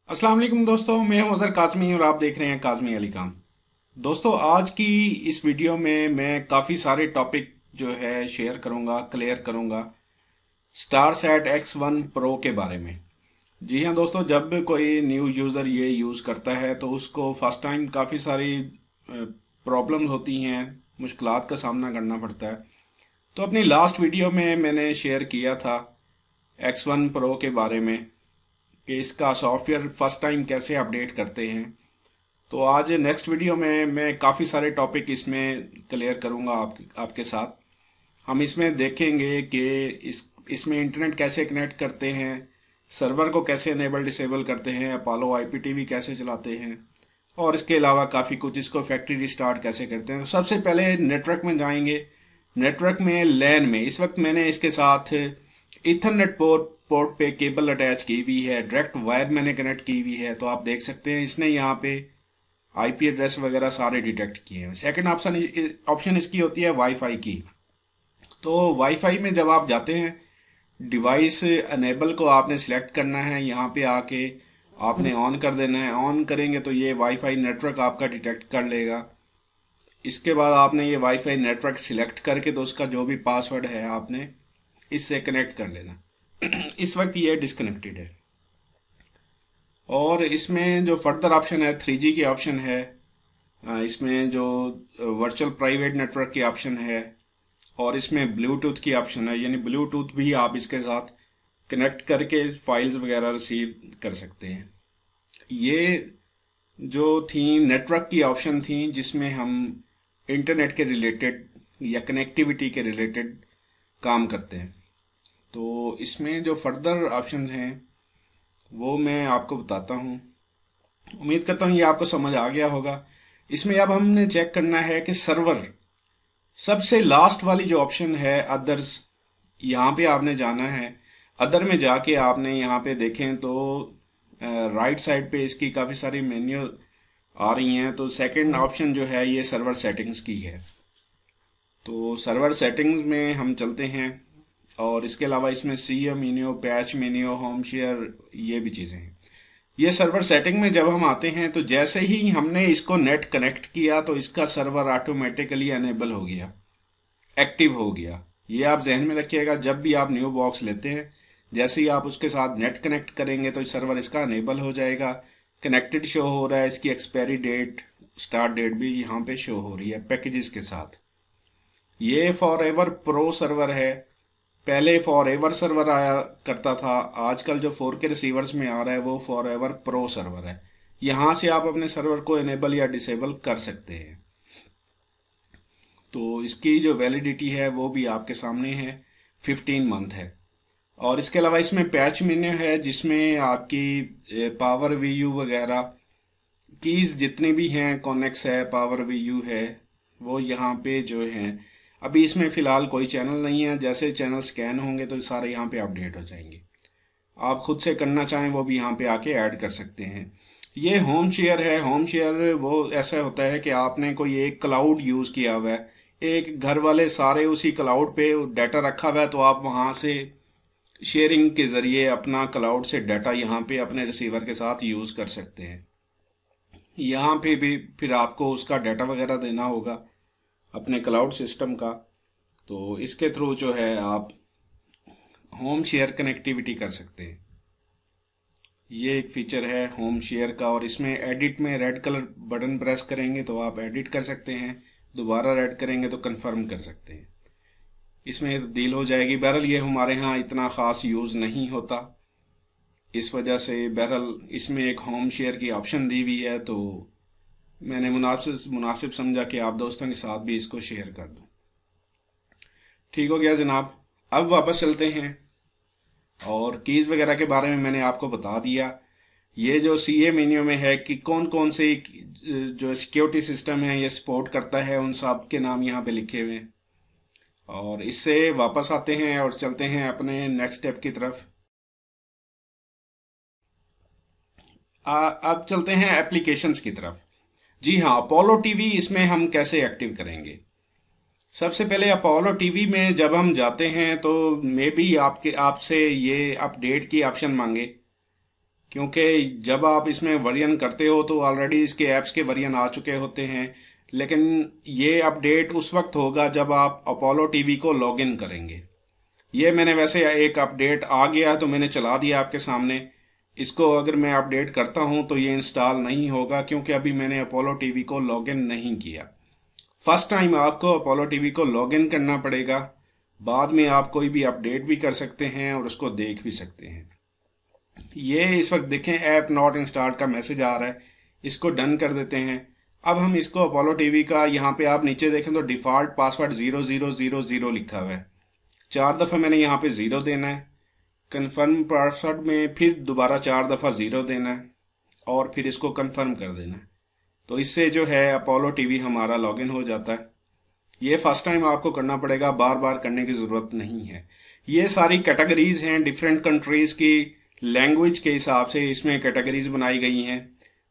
अस्सलाम वालेकुम दोस्तों, मैं हूं अज़हर काज़मी और आप देख रहे हैं काज़मी अली खान। दोस्तों, आज की इस वीडियो में मैं काफ़ी सारे टॉपिक जो है शेयर करूंगा, क्लियर करूंगा स्टार सेट X1 प्रो के बारे में। जी हाँ दोस्तों, जब कोई न्यू यूज़र ये यूज़ करता है तो उसको फर्स्ट टाइम काफ़ी सारी प्रॉब्लम्स होती हैं, मुश्किलात का सामना करना पड़ता है। तो अपनी लास्ट वीडियो में मैंने शेयर किया था X1 प्रो के बारे में कि इसका सॉफ्टवेयर फर्स्ट टाइम कैसे अपडेट करते हैं। तो आज नेक्स्ट वीडियो में मैं काफ़ी सारे टॉपिक इसमें क्लियर करूंगा आपके साथ। हम इसमें देखेंगे कि इसमें इंटरनेट कैसे कनेक्ट करते हैं, सर्वर को कैसे इनेबल डिसेबल करते हैं, अपोलो आईपीटीवी कैसे चलाते हैं, और इसके अलावा काफ़ी कुछ, इसको फैक्ट्री रिस्टार्ट कैसे करते हैं। तो सबसे पहले नेटवर्क में जाएंगे। नेटवर्क में लैन में इस वक्त मैंने इसके साथ इथरनेट पोर्ट पे केबल अटैच की हुई है, डायरेक्ट वायर मैंने कनेक्ट की हुई है। तो आप देख सकते हैं इसने यहाँ पे आईपी एड्रेस वगैरह सारे डिटेक्ट किए हैं। सेकंड ऑप्शन इसकी होती है वाईफाई की। तो वाईफाई में जब आप जाते हैं, डिवाइस अनेबल को आपने सिलेक्ट करना है, यहाँ पे आके आपने ऑन कर देना है। ऑन करेंगे तो ये वाईफाई नेटवर्क आपका डिटेक्ट कर लेगा। इसके बाद आपने ये वाईफाई नेटवर्क सिलेक्ट करके तो उसका जो भी पासवर्ड है आपने इससे कनेक्ट कर लेना। इस वक्त ये डिस्कनेक्टेड है। और इसमें जो फर्दर ऑप्शन है 3G की ऑप्शन है, इसमें जो वर्चुअल प्राइवेट नेटवर्क की ऑप्शन है, और इसमें ब्लूटूथ की ऑप्शन है, यानी ब्लूटूथ भी आप इसके साथ कनेक्ट करके फाइल्स वगैरह रिसीव कर सकते हैं। ये जो थी नेटवर्क की ऑप्शन थी जिसमें हम इंटरनेट के रिलेटेड या कनेक्टिविटी के रिलेटेड काम करते हैं। तो इसमें जो फर्दर ऑप्शन हैं वो मैं आपको बताता हूँ। उम्मीद करता हूँ ये आपको समझ आ गया होगा। इसमें अब हमने चेक करना है कि सर्वर, सबसे लास्ट वाली जो ऑप्शन है अदर्स, यहाँ पे आपने जाना है। अदर में जाके आपने यहाँ पे देखें तो राइट साइड पे इसकी काफ़ी सारी मेन्यू आ रही हैं। तो सेकंड ऑप्शन जो है ये सर्वर सेटिंग्स की है। तो सर्वर सेटिंग्स में हम चलते हैं, और इसके अलावा इसमें C menu, patch menu, home share, ये भी चीज़ें हैं। ये सर्वर सेटिंग में जब हम आते हैं तो जैसे ही हमने इसको नेट कनेक्ट किया तो इसका सर्वर ऑटोमेटिकली अनेबल हो गया, एक्टिव हो गया। ये आप जहन में रखिएगा, जब भी आप न्यू बॉक्स लेते हैं, जैसे ही आप उसके साथ नेट कनेक्ट करेंगे तो सर्वर इसका अनेबल हो जाएगा। कनेक्टेड शो हो रहा है, इसकी एक्सपायरी डेट, स्टार्ट डेट भी यहाँ पे शो हो रही है पैकेजेस के साथ। ये फॉर एवर प्रो सर्वर है। पहले फॉर एवर सर्वर आया करता था, आजकल जो 4K रिसीवर्स में आ रहा है वो फॉर एवर प्रो सर्वर है। यहां से आप अपने सर्वर को इनेबल या डिसेबल कर सकते हैं। तो इसकी जो वैलिडिटी है वो भी आपके सामने है, 15 मंथ है। और इसके अलावा इसमें पैच मेन्यू है जिसमें आपकी पावर वीयू वगैरह कीज जितनी भी हैं, कॉनेक्स है, पावर वीयू है, वो यहाँ पे जो है। अभी इसमें फिलहाल कोई चैनल नहीं है, जैसे चैनल स्कैन होंगे तो सारे यहाँ पे अपडेट हो जाएंगे। आप खुद से करना चाहें वो भी यहाँ पे आके ऐड कर सकते हैं। ये होम शेयर है। होम शेयर वो ऐसा होता है कि आपने कोई एक क्लाउड यूज किया हुआ है, एक घर वाले सारे उसी क्लाउड पे डाटा रखा हुआ है, तो आप वहां से शेयरिंग के जरिए अपना क्लाउड से डाटा यहाँ पे अपने रिसीवर के साथ यूज कर सकते हैं। यहाँ पे भी फिर आपको उसका डाटा वगैरह देना होगा अपने क्लाउड सिस्टम का। तो इसके थ्रू जो है आप होम शेयर कनेक्टिविटी कर सकते हैं। ये एक फीचर है होम शेयर का। और इसमें एडिट में रेड कलर बटन प्रेस करेंगे तो आप एडिट कर सकते हैं, दोबारा रेड करेंगे तो कंफर्म कर सकते हैं। इसमें तब्दील हो जाएगी। बहरहाल ये हमारे यहाँ इतना ख़ास यूज़ नहीं होता, इस वजह से बहरहाल इसमें एक होम शेयर की ऑप्शन दी हुई है, तो मैंने मुनासिब समझा कि आप दोस्तों के साथ भी इसको शेयर कर दूं। ठीक हो गया जनाब। अब वापस चलते हैं, और कीज़ वगैरह के बारे में मैंने आपको बता दिया। ये जो सीए मेन्यू में है कि कौन कौन से जो सिक्योरिटी सिस्टम है ये सपोर्ट करता है, उन सब के नाम यहाँ पे लिखे हुए हैं। और इससे वापस आते हैं और चलते हैं अपने नेक्स्ट स्टेप की तरफ। अब चलते हैं एप्लीकेशंस की तरफ। जी हाँ, अपोलो टीवी इसमें हम कैसे एक्टिव करेंगे। सबसे पहले अपोलो टीवी में जब हम जाते हैं तो मे बी आपसे ये अपडेट की ऑप्शन मांगे। क्योंकि जब आप इसमें वर्जन करते हो तो ऑलरेडी इसके ऐप्स के वर्जन आ चुके होते हैं, लेकिन ये अपडेट उस वक्त होगा जब आप अपोलो टीवी को लॉगिन करेंगे। ये मैंने वैसे एक अपडेट आ गया तो मैंने चला दिया आपके सामने। इसको अगर मैं अपडेट करता हूं तो ये इंस्टॉल नहीं होगा, क्योंकि अभी मैंने अपोलो टीवी को लॉगिन नहीं किया। फर्स्ट टाइम आपको अपोलो टीवी को लॉगिन करना पड़ेगा, बाद में आप कोई भी अपडेट भी कर सकते हैं और उसको देख भी सकते हैं। ये इस वक्त देखें ऐप नॉट इंस्टॉल्ड का मैसेज आ रहा है, इसको डन कर देते हैं। अब हम इसको अपोलो टीवी का, यहाँ पे आप नीचे देखें तो डिफॉल्ट पासवर्ड 0000 लिखा हुआ है। 4 दफ़ा मैंने यहाँ पे 0 देना है, कन्फर्म पासवर्ड में फिर दोबारा 4 दफ़ा 0 देना है और फिर इसको कन्फर्म कर देना है। तो इससे जो है अपोलो टीवी हमारा लॉगिन हो जाता है। ये फर्स्ट टाइम आपको करना पड़ेगा, बार बार करने की ज़रूरत नहीं है। ये सारी कैटेगरीज हैं, डिफरेंट कंट्रीज़ की लैंग्वेज के हिसाब से इसमें कैटेगरीज बनाई गई हैं।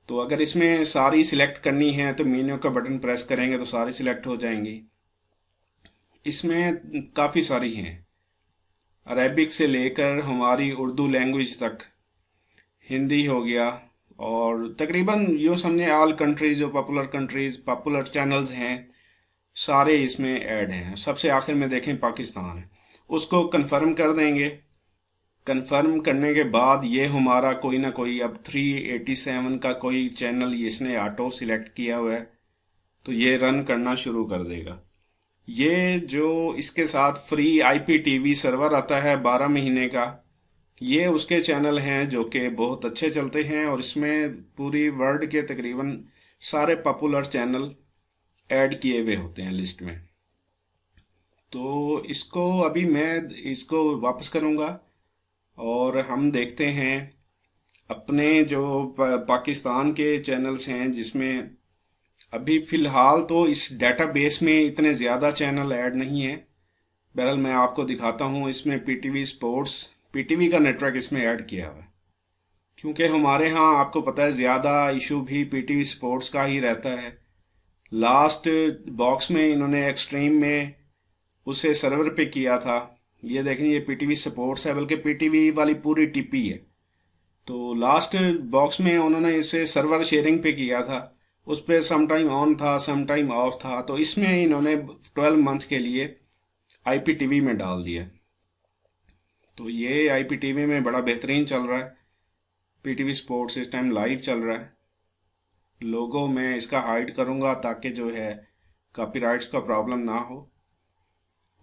तो अगर इसमें सारी सिलेक्ट करनी है तो मेन्यू का बटन प्रेस करेंगे तो सारी सिलेक्ट हो जाएंगी। इसमें काफ़ी सारी हैं, अरेबिक से लेकर हमारी उर्दू लैंग्वेज तक, हिंदी हो गया, और तकरीबन यूँ समझे ऑल कंट्रीज, जो पॉपुलर कंट्रीज, पॉपुलर चैनल्स हैं, सारे इसमें ऐड हैं। सबसे आखिर में देखें पाकिस्तान है, उसको कंफर्म कर देंगे। कंफर्म करने के बाद ये हमारा कोई ना कोई, अब 387 का कोई चैनल इसने ऑटो सिलेक्ट किया हुआ है, तो ये रन करना शुरू कर देगा। ये जो इसके साथ फ्री IPTV सर्वर आता है 12 महीने का, ये उसके चैनल हैं जो कि बहुत अच्छे चलते हैं, और इसमें पूरी वर्ल्ड के तकरीबन सारे पॉपुलर चैनल ऐड किए हुए होते हैं लिस्ट में। तो इसको अभी मैं इसको वापस करूँगा और हम देखते हैं अपने जो पाकिस्तान के चैनल्स हैं, जिसमें अभी फ़िलहाल तो इस डेटाबेस में इतने ज़्यादा चैनल ऐड नहीं है। बहरहाल मैं आपको दिखाता हूँ। इसमें PTV स्पोर्ट्स, PTV का नेटवर्क इसमें ऐड किया हुआ है, क्योंकि हमारे यहाँ आपको पता है ज़्यादा इशू भी PTV स्पोर्ट्स का ही रहता है। लास्ट बॉक्स में इन्होंने एक्सट्रीम में उसे सर्वर पे किया था। ये देखें, ये PTV स्पोर्ट्स है, बल्कि PTV वाली पूरी TP है। तो लास्ट बॉक्स में उन्होंने इसे सर्वर शेयरिंग पे किया था, उस पर सम टाइम ऑन था, सम टाइम ऑफ था। तो इसमें इन्होंने 12 मंथ के लिए IPTV में डाल दिया। तो ये IPTV में बड़ा बेहतरीन चल रहा है। PTV स्पोर्ट्स इस टाइम लाइव चल रहा है। लोगो मैं इसका हाइड करूंगा ताकि जो है कॉपीराइट्स का प्रॉब्लम ना हो।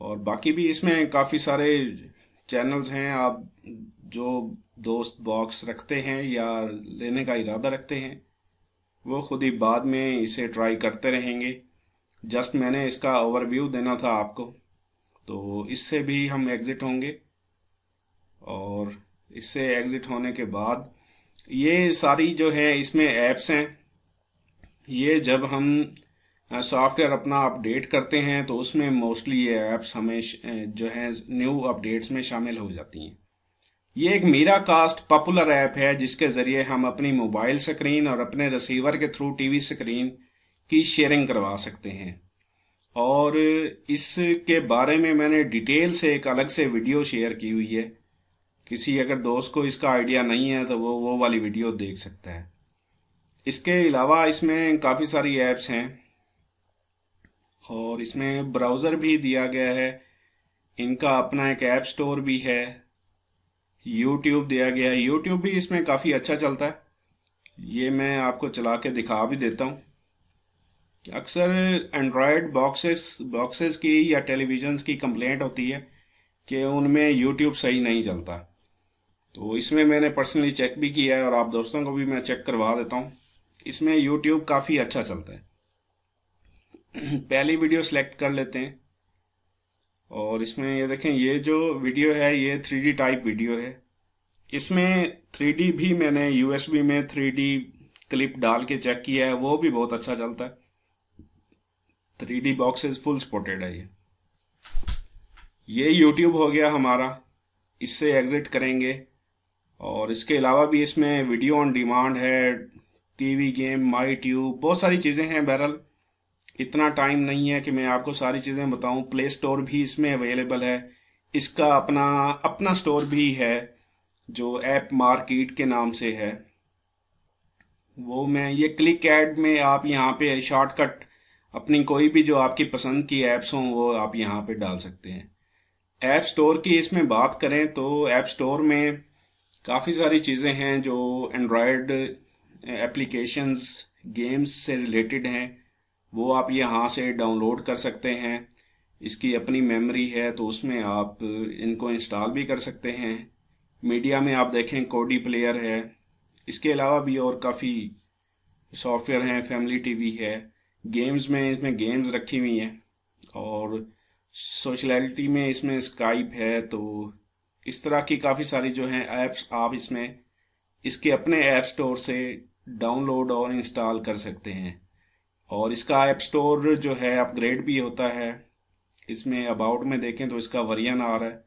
और बाकी भी इसमें काफ़ी सारे चैनल्स हैं। आप जो दोस्त बॉक्स रखते हैं या लेने का इरादा रखते हैं, वो खुद ही बाद में इसे ट्राई करते रहेंगे। जस्ट मैंने इसका ओवरव्यू देना था आपको। तो इससे भी हम एग्ज़िट होंगे, और इससे एग्ज़िट होने के बाद ये सारी जो है इसमें ऐप्स हैं। ये जब हम सॉफ्टवेयर अपना अपडेट करते हैं तो उसमें मोस्टली ये ऐप्स हमें जो है न्यू अपडेट्स में शामिल हो जाती हैं। ये एक मीरा कास्ट पॉपुलर ऐप है, जिसके ज़रिए हम अपनी मोबाइल स्क्रीन और अपने रिसीवर के थ्रू टीवी स्क्रीन की शेयरिंग करवा सकते हैं। और इसके बारे में मैंने डिटेल से एक अलग से वीडियो शेयर की हुई है। किसी अगर दोस्त को इसका आइडिया नहीं है तो वो वाली वीडियो देख सकता है। इसके अलावा इसमें काफ़ी सारी ऐप्स हैं, और इसमें ब्राउज़र भी दिया गया है। इनका अपना एक ऐप स्टोर भी है। यूट्यूब दिया गया है, यूट्यूब भी इसमें काफ़ी अच्छा चलता है। ये मैं आपको चला के दिखा भी देता हूँ। अक्सर एंड्रॉयड बॉक्सेस की या टेलीविज़न्स की कंप्लेंट होती है कि उनमें यूट्यूब सही नहीं चलता। तो इसमें मैंने पर्सनली चेक भी किया है, और आप दोस्तों को भी मैं चेक करवा देता हूँ। इसमें यूट्यूब काफ़ी अच्छा चलता है। पहली वीडियो सेलेक्ट कर लेते हैं, और इसमें ये देखें, ये जो वीडियो है ये 3D टाइप वीडियो है। इसमें 3D भी मैंने USB में 3D क्लिप डाल के चेक किया है, वो भी बहुत अच्छा चलता है। 3D बॉक्सेस फुल सपोर्टेड है। ये YouTube हो गया हमारा। इससे एग्जिट करेंगे, और इसके अलावा भी इसमें वीडियो ऑन डिमांड है, टीवी गेम, माई ट्यूब, बहुत सारी चीज़ें हैं। बहरहाल इतना टाइम नहीं है कि मैं आपको सारी चीज़ें बताऊं। प्ले स्टोर भी इसमें अवेलेबल है। इसका अपना स्टोर भी है, जो ऐप मार्केट के नाम से है, वो मैं ये क्लिक ऐड में आप यहाँ पे शॉर्टकट अपनी कोई भी जो आपकी पसंद की ऐप्स हों वो आप यहाँ पे डाल सकते हैं। ऐप स्टोर की इसमें बात करें तो ऐप स्टोर में काफ़ी सारी चीज़ें हैं जो एंड्रॉयड एप्लीकेशंस गेम्स से रिलेटेड हैं, वो आप यहाँ से डाउनलोड कर सकते हैं। इसकी अपनी मेमोरी है तो उसमें आप इनको इंस्टॉल भी कर सकते हैं। मीडिया में आप देखें कोडी प्लेयर है, इसके अलावा भी और काफ़ी सॉफ्टवेयर हैं, फैमिली टीवी है। गेम्स में इसमें गेम्स रखी हुई हैं और सोशलिटी में इसमें स्काइप है। तो इस तरह की काफ़ी सारी जो हैं ऐप्स आप इसमें इसके अपने ऐप स्टोर से डाउनलोड और इंस्टॉल कर सकते हैं। और इसका ऐप स्टोर जो है अपग्रेड भी होता है। इसमें अबाउट में देखें तो इसका वर्जन आ रहा है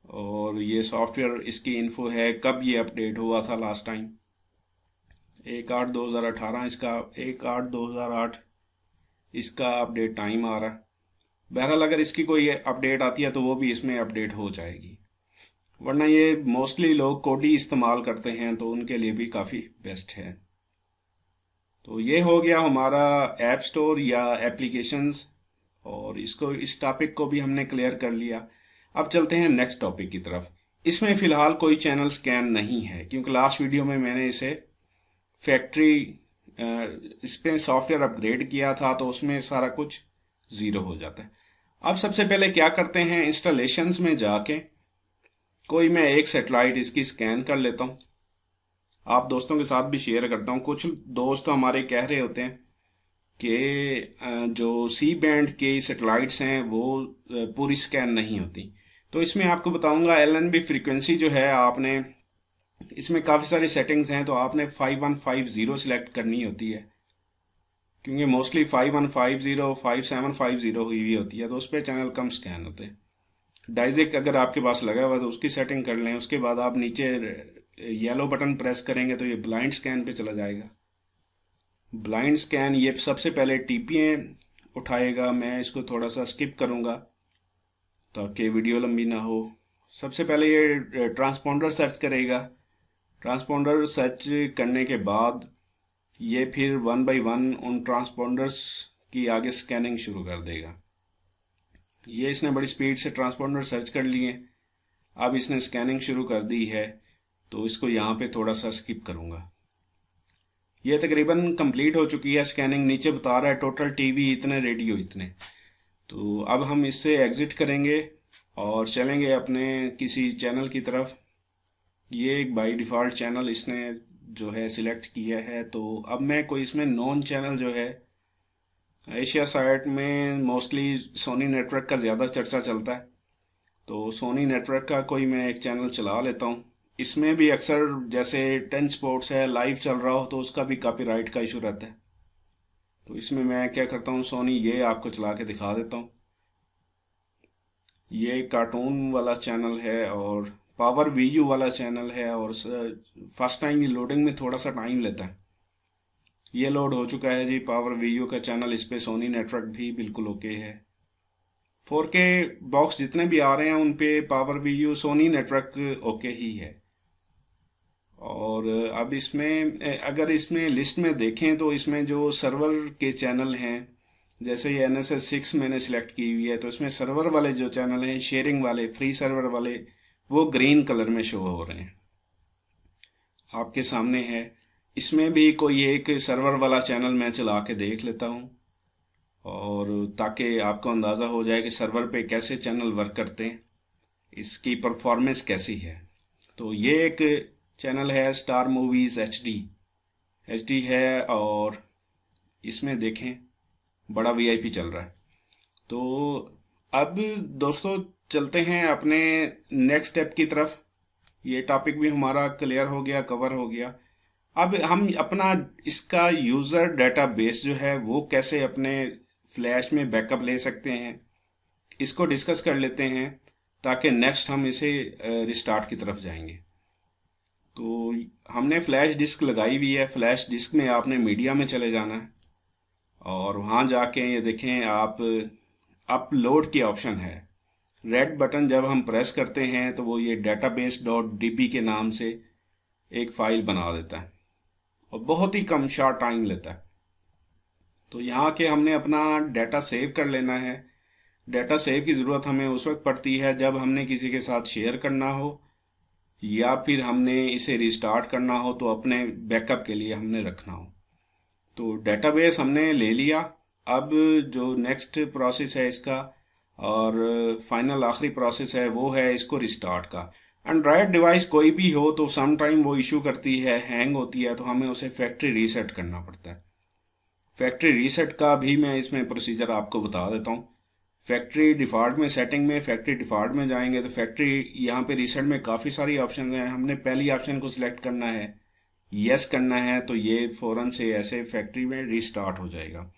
और ये सॉफ्टवेयर इसकी इन्फो है कब ये अपडेट हुआ था लास्ट टाइम, 1/8/2018 इसका 1/8/2008 इसका अपडेट टाइम आ रहा है। बहरहाल अगर इसकी कोई अपडेट आती है तो वो भी इसमें अपडेट हो जाएगी, वरना ये मोस्टली लोग कोडी इस्तेमाल करते हैं तो उनके लिए भी काफ़ी बेस्ट है। तो ये हो गया हमारा ऐप स्टोर या एप्लीकेशंस, और इसको इस टॉपिक को भी हमने क्लियर कर लिया। अब चलते हैं नेक्स्ट टॉपिक की तरफ। इसमें फ़िलहाल कोई चैनल स्कैन नहीं है क्योंकि लास्ट वीडियो में मैंने इसे फैक्ट्री इस पर सॉफ्टवेयर अपग्रेड किया था तो उसमें सारा कुछ ज़ीरो हो जाता है। अब सबसे पहले क्या करते हैं, इंस्टॉलेशंस में जाके कोई मैं एक सैटेलाइट इसकी स्कैन कर लेता हूँ, आप दोस्तों के साथ भी शेयर करता हूँ। कुछ दोस्त हमारे कह रहे होते हैं कि जो सी बैंड के सैटेलाइट्स हैं वो पूरी स्कैन नहीं होती। तो इसमें आपको बताऊंगा LNB फ्रीक्वेंसी जो है आपने इसमें काफ़ी सारी सेटिंग्स हैं, तो आपने 5150 सिलेक्ट करनी होती है क्योंकि मोस्टली 5150 5750 हुई हुई होती है तो उस पर चैनल कम स्कैन होते हैं। डाइजिक अगर आपके पास लगा हुआ तो उसकी सेटिंग कर लें। उसके बाद आप नीचे येलो बटन प्रेस करेंगे तो ये ब्लाइंड स्कैन पे चला जाएगा। ब्लाइंड स्कैन ये सबसे पहले टीपीए उठाएगा, मैं इसको थोड़ा सा स्किप करूंगा ताकि वीडियो लंबी ना हो। सबसे पहले ये ट्रांसपोंडर सर्च करेगा, ट्रांसपोंडर सर्च करने के बाद ये फिर 1 बाय 1 उन ट्रांसपोंडर्स की आगे स्कैनिंग शुरू कर देगा। ये इसने बड़ी स्पीड से ट्रांसपोंडर सर्च कर लिए, अब इसने स्कैनिंग शुरू कर दी है तो इसको यहाँ पे थोड़ा सा स्किप करूँगा। ये तकरीबन कंप्लीट हो चुकी है स्कैनिंग, नीचे बता रहा है टोटल टीवी इतने, रेडियो इतने। तो अब हम इससे एग्जिट करेंगे और चलेंगे अपने किसी चैनल की तरफ। ये एक बाय डिफ़ॉल्ट चैनल इसने जो है सिलेक्ट किया है, तो अब मैं कोई इसमें नॉन चैनल जो है एशिया साइट में मोस्टली सोनी नेटवर्क का ज़्यादा चर्चा चलता है तो सोनी नेटवर्क का कोई मैं एक चैनल चला लेता हूँ। इसमें भी अक्सर जैसे 10 स्पोर्ट्स है लाइव चल रहा हो तो उसका भी कॉपीराइट का इशू रहता है, तो इसमें मैं क्या करता हूँ सोनी ये आपको चला के दिखा देता हूँ। ये कार्टून वाला चैनल है और पावर वीयू वाला चैनल है और फर्स्ट टाइम ये लोडिंग में थोड़ा सा टाइम लेता है। ये लोड हो चुका है जी पावर वीयू का चैनल, इस पे सोनी नेटवर्क भी बिल्कुल ओके है। 4K बॉक्स जितने भी आ रहे हैं उन पे power VU Sony network okay ही है। और अब इसमें अगर इसमें लिस्ट में देखें तो इसमें जो सर्वर के चैनल हैं जैसे ये NSS 6 मैंने सिलेक्ट की हुई है तो इसमें सर्वर वाले जो चैनल हैं शेयरिंग वाले फ्री सर्वर वाले वो ग्रीन कलर में शो हो रहे हैं, आपके सामने है। इसमें भी कोई एक सर्वर वाला चैनल मैं चला के देख लेता हूँ और ताकि आपको अंदाज़ा हो जाए कि सर्वर पे कैसे चैनल वर्क करते हैं, इसकी परफॉर्मेंस कैसी है। तो ये एक चैनल है स्टार मूवीज़ HD है और इसमें देखें बड़ा VIP चल रहा है। तो अब दोस्तों चलते हैं अपने नेक्स्ट स्टेप की तरफ। ये टॉपिक भी हमारा क्लियर हो गया, कवर हो गया। अब हम अपना इसका यूज़र डेटाबेस जो है वो कैसे अपने फ्लैश में बैकअप ले सकते हैं इसको डिस्कस कर लेते हैं ताकि नेक्स्ट हम इसे रिस्टार्ट की तरफ जाएंगे। तो हमने फ्लैश डिस्क लगाई हुई है, फ्लैश डिस्क में आपने मीडिया में चले जाना है और वहाँ जाके ये देखें आप अपलोड की ऑप्शन है, रेड बटन जब हम प्रेस करते हैं तो वो ये database.db के नाम से एक फाइल बना देता है और बहुत ही कम शॉर्ट टाइम लेता है। तो यहाँ के हमने अपना डाटा सेव कर लेना है। डाटा सेव की ज़रूरत हमें उस वक्त पड़ती है जब हमने किसी के साथ शेयर करना हो या फिर हमने इसे रिस्टार्ट करना हो, तो अपने बैकअप के लिए हमने रखना हो। तो डेटाबेस हमने ले लिया। अब जो नेक्स्ट प्रोसेस है इसका और फाइनल आखिरी प्रोसेस है वो है इसको रिस्टार्ट का। एंड्रॉयड डिवाइस कोई भी हो तो सम टाइम वो इशू करती है, हैंग होती है, तो हमें उसे फैक्ट्री रीसेट करना पड़ता है। फैक्ट्री रीसेट का भी मैं इसमें प्रोसीजर आपको बता देता हूँ। फैक्ट्री डिफ़ॉल्ट में, सेटिंग में फैक्ट्री डिफ़ॉल्ट में जाएंगे तो फैक्ट्री यहाँ पे रीसेट में काफ़ी सारी ऑप्शन हैं। हमने पहली ऑप्शन को सिलेक्ट करना है, यस करना है, तो ये फ़ौरन से ऐसे फैक्ट्री में रिस्टार्ट हो जाएगा।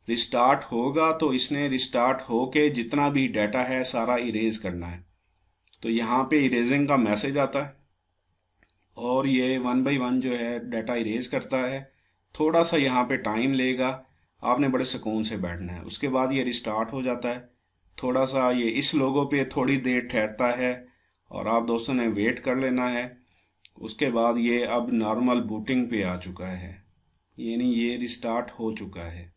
रिस्टार्ट होगा तो इसने रिस्टार्ट होके जितना भी डाटा है सारा इरेज करना है। तो यहाँ पे इरेजिंग का मैसेज आता है और ये 1 बाय 1 जो है डाटा इरेज करता है। थोड़ा सा यहाँ पे टाइम लेगा, आपने बड़े सुकून से बैठना है। उसके बाद ये रिस्टार्ट हो जाता है। थोड़ा सा ये इस लोगो पे थोड़ी देर ठहरता है और आप दोस्तों ने वेट कर लेना है। उसके बाद ये अब नॉर्मल बूटिंग पे आ चुका है, यानी ये रिस्टार्ट हो चुका है।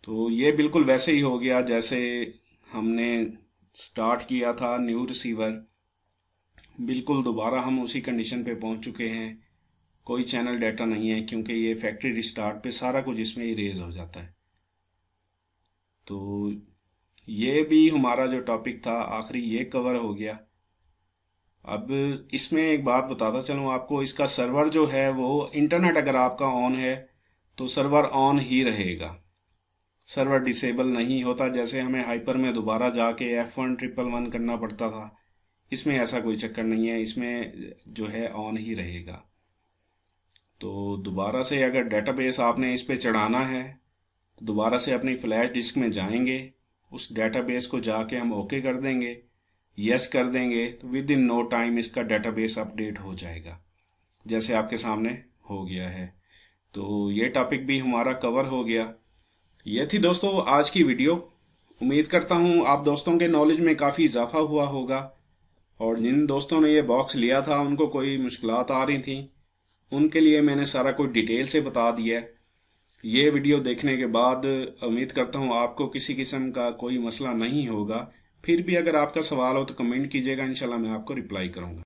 तो ये बिल्कुल वैसे ही हो गया जैसे हमने स्टार्ट किया था न्यू रिसीवर। बिल्कुल दोबारा हम उसी कंडीशन पे पहुंच चुके हैं। कोई चैनल डाटा नहीं है क्योंकि ये फैक्ट्री रिस्टार्ट पे सारा कुछ इसमें इरेज हो जाता है। तो ये भी हमारा जो टॉपिक था आखिरी ये कवर हो गया। अब इसमें एक बात बताता चलूँ आपको, इसका सर्वर जो है वो इंटरनेट अगर आपका ऑन है तो सर्वर ऑन ही रहेगा, सर्वर डिसेबल नहीं होता। जैसे हमें हाइपर में दोबारा जाके F1111 करना पड़ता था, इसमें ऐसा कोई चक्कर नहीं है, इसमें जो है ऑन ही रहेगा। तो दोबारा से अगर डेटाबेस आपने इस पे चढ़ाना है तो दोबारा से अपनी फ्लैश डिस्क में जाएंगे, उस डेटाबेस को जाके हम ओके कर देंगे, यस कर देंगे, तो विद इन नो टाइम इसका डेटाबेस अपडेट हो जाएगा जैसे आपके सामने हो गया है। तो ये टॉपिक भी हमारा कवर हो गया। ये थी दोस्तों आज की वीडियो। उम्मीद करता हूँ आप दोस्तों के नॉलेज में काफ़ी इजाफा हुआ होगा और जिन दोस्तों ने ये बॉक्स लिया था उनको कोई मुश्किलात आ रही थी, उनके लिए मैंने सारा कुछ डिटेल से बता दिया है। ये वीडियो देखने के बाद उम्मीद करता हूँ आपको किसी किस्म का कोई मसला नहीं होगा। फिर भी अगर आपका सवाल हो तो कमेंट कीजिएगा, इंशाल्लाह मैं आपको रिप्लाई करूँगा।